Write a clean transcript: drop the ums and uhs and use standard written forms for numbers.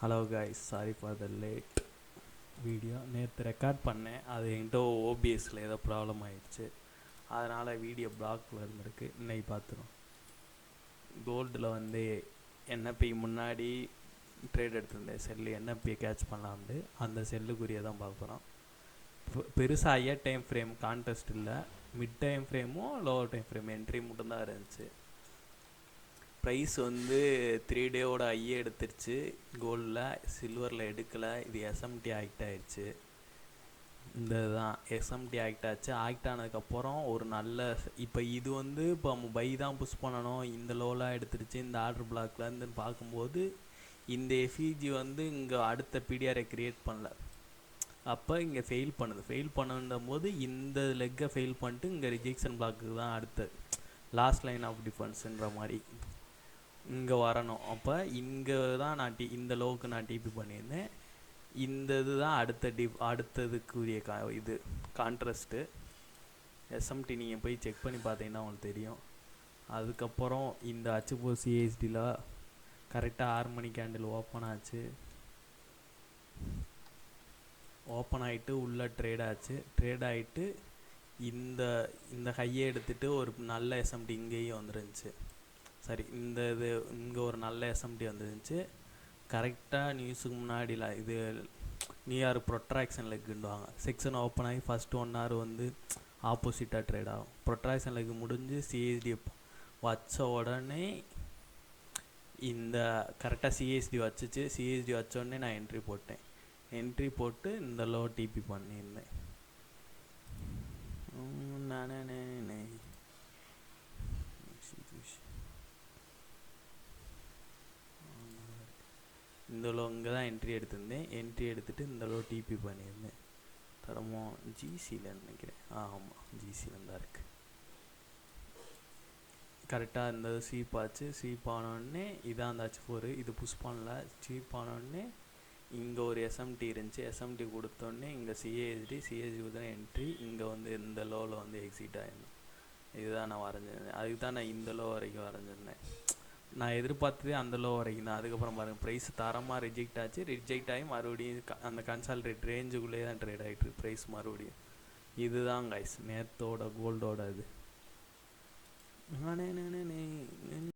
Hello guys, sorry for the late video. நேற்று record பண்ணேன், அது என்கிட்ட ஓபிஎஸ்சில் ஏதோ ப்ராப்ளம் ஆயிடுச்சு. அதனால் வீடியோ பிளாக்ல இருந்திருக்கு. இன்னைக்கு பார்த்துரும். கோல்டில் என்எப்பி முன்னாடி ட்ரேட் எடுத்திருந்தேன். செல்லு என்எப்பியை கேட்ச் பண்ணலாம்னு, அந்த செல்லுக்குரிய தான் பார்க்க போகிறோம். பெருசாக ஹையர் டைம் ஃப்ரேம் கான்டெஸ்ட் இல்லை, மிட் டைம் ஃப்ரேமும் லோவர் டைம் ஃப்ரேம் என்ட்ரி மட்டும்தான் இருந்துச்சு. ப்ரைஸ் 3 டேவோட ஐயே எடுத்துருச்சு. கோல்டில், சில்வரில் எடுக்கலை. இது எஸ்எம்டி ஆக்ட் ஆகிடுச்சு. இந்த இதுதான் எஸ்எம்டி ஆக்ட் ஆச்சு. ஆக்ட் ஆனதுக்கப்புறம் ஒரு நல்ல இப்போ இது இப்போ நம்ம பை தான் புஷ் பண்ணணும். இந்த லோலாம் எடுத்துருச்சு. இந்த ஆர்டர் பிளாக்லேருந்து பார்க்கும்போது இந்த எஃபிஜி இங்கே அடுத்த பிடிஆரை க்ரியேட் பண்ணல. அப்போ இங்கே ஃபெயில் பண்ணுது. ஃபெயில் பண்ணும் போது இந்த லெக்கை ஃபெயில் பண்ணிட்டு இங்கே ரிஜெக்ஷன் பிளாக்கு தான் அடுத்த லாஸ்ட் லைன் ஆஃப் டிஃபென்ஸுன்ற மாதிரி இங்கே வரணும். அப்போ இங்கே தான் இந்த லோவுக்கு நான் டிபி பண்ணியிருந்தேன். இந்த இது தான் அடுத்ததுக்குரிய இது கான்ட்ராஸ்ட்டு. எஸ்எம்டி நீங்கள் போய் செக் பண்ணி பார்த்தீங்கன்னா உங்களுக்கு தெரியும். அதுக்கப்புறம் இந்த H4 CSDல கரெக்டாக 6 மணி கேண்டில் ஓப்பன் ஆச்சு. ஓப்பன் ஆகிட்டு உள்ளே ட்ரேட் ஆச்சு. ட்ரேட் ஆகிட்டு இந்த ஹையை எடுத்துகிட்டு ஒரு நல்ல எஸ்எம்டி இங்கேயும் வந்துருந்துச்சு. சரி, இங்கே ஒரு நல்ல எஸ்எம்டி வந்துருந்துச்சு. கரெக்டாக நியூஸுக்கு முன்னாடிலாம் இது நியூயார்க் ப்ரொட்ராக்ஷன் லெக்குண்டுவாங்க. செக்ஷன் ஓப்பன் ஆகி ஃபஸ்ட்டு 1 hour ஆப்போசிட்டாக ட்ரேட் ஆகும். ப்ரொட்ராக்ஷன் லெக் முடிஞ்சு சிஎஸ்டி வச்ச உடனே இந்த கரெக்டாக சிஎஸ்டி வச்சுச்சு. சிஎஸ்டி வச்ச உடனே நான் என்ட்ரி போட்டேன். என்ட்ரி போட்டு இந்த லோ டிபி பண்ணியிருந்தேன். இந்த லோ இங்கே தான் என்ட்ரி எடுத்திருந்தேன். என்ட்ரி எடுத்துகிட்டு இந்த லோ டிபி பண்ணியிருந்தேன். தரமோ ஜிசியில் நினைக்கிறேன். ஆமாம், ஜிசியில் தான் இருக்குது. கரெக்டாக இந்த சீப் ஆச்சு. சீப் ஆனோடனே இதான் அந்த H4. இது புஷ் பண்ணல. சீப் ஆனோடனே இங்கே ஒரு எஸ்எம்டி இருந்துச்சு. எஸ்எம்டி கொடுத்தோடனே இங்கே சிஎஸ்டி தான் என்ட்ரி. இங்கே இந்த லோவில் எக்ஸிட் ஆகிருந்தேன். இதுதான் நான் வரைஞ்சிருந்தேன். அதுக்கு தான் நான் இந்த லோ வரைக்கும் வரைஞ்சிருந்தேன். நான் எதிர்பார்த்ததே அந்த லோ வரைக்கும் தான். அதுக்கப்புறம் பாருங்கள், ப்ரைஸ் தரமாக ரிஜெக்ட் ஆச்சு. ரிஜெக்ட் ஆகி மறுபடியும் அந்த கன்சால்டேட் ரேஞ்சுக்குள்ளே தான் ட்ரேட் ஆகிட்டு ப்ரைஸ் மறுபடியும். இதுதான் கைஸ் நேத்தோட கோல்டோட இது.